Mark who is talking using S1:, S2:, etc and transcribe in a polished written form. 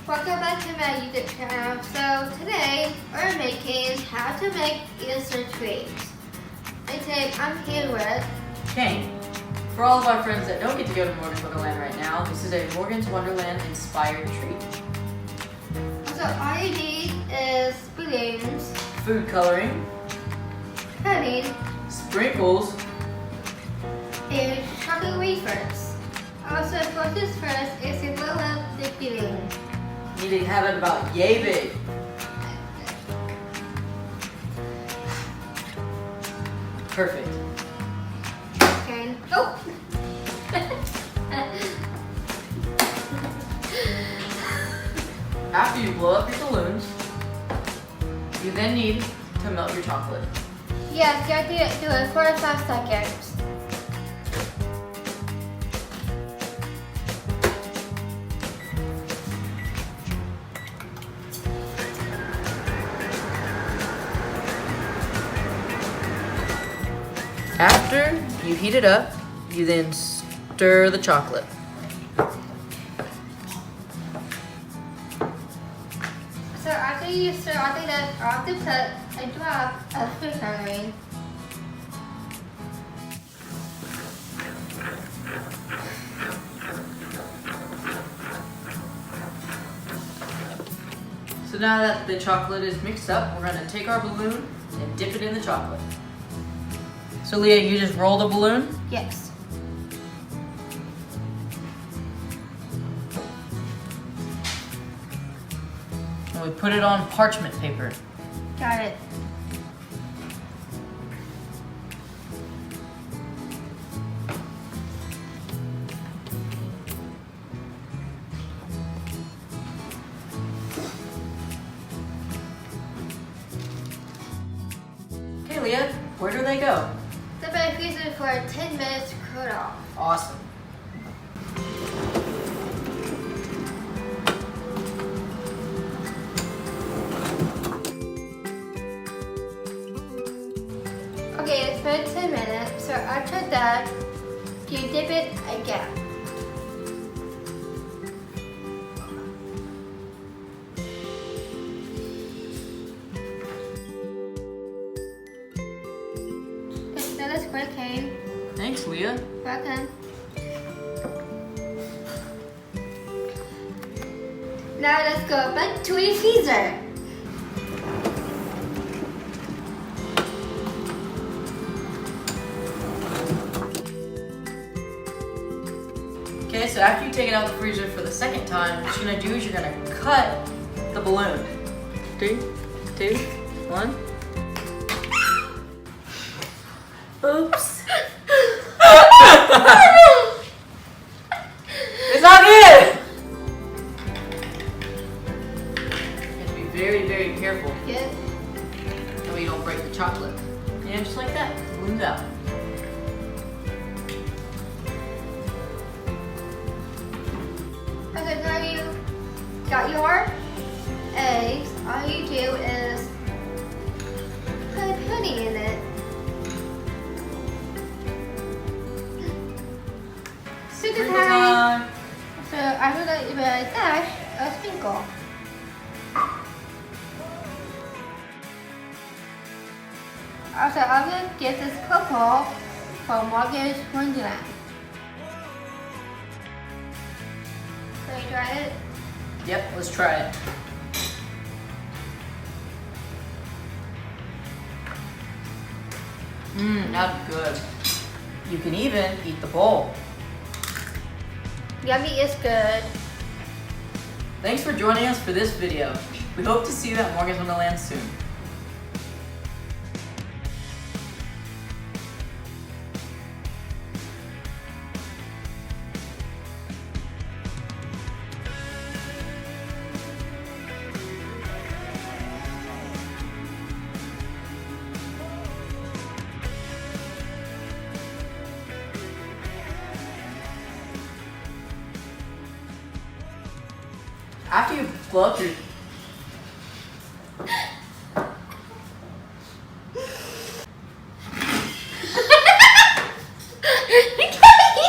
S1: Welcome back to my YouTube channel. So today we're making how to make Easter treats. And today I'm here with
S2: Kane. For all of our friends that don't get to go to Morgan's Wonderland right now, this is a Morgan's Wonderland inspired treat.
S1: So all you need is balloons,
S2: Food coloring,
S1: pudding,
S2: sprinkles,
S1: and chocolate wafers. Also, for this first is to blow up the balloon.
S2: you need to have it about yay big. Perfect.
S1: Okay. Oh!
S2: After you blow up your balloons, you then need to melt your chocolate.
S1: Yes, you have to do it for 5 seconds.
S2: After you heat it up, you then stir the chocolate.
S1: So after you stir all the nuts, you have to put a drop of food coloring.
S2: So now that the chocolate is mixed up, we're gonna take our balloon and dip it in the chocolate. So Leah, you just roll the balloon.
S1: Yes.
S2: And we put it on parchment paper.
S1: Got it.
S2: Okay, Leah, where do they go?
S1: The bed freezer for 10 minutes to cool off.
S2: Awesome.
S1: Okay, it's been 10 minutes, so after that, you dip it again. That is great, Kane.
S2: Thanks, Leah.
S1: Welcome. Now let's go back to a freezer.
S2: Okay, so after you take it out of the freezer for the second time, what you're gonna do is you're gonna cut the balloon. 3, 2, 1. Oops. It's not good! You have to be very, very careful
S1: Yes.
S2: that way you don't break the chocolate. And just like that, balloons out.
S1: Okay, now you got your eggs. All you do is put pudding in it. Super
S2: Sprinkle
S1: time.
S2: time.
S1: So after that, you will dash a sprinkle. Also, I'm gonna get this cocoa from Morgan's Wonderland. So you try it.
S2: Yep, let's try it. That's good. You can even eat the bowl.
S1: Yummy is good.
S2: Thanks for joining us for this video. We hope to see you at Morgan's Wonderland soon. After you blow up your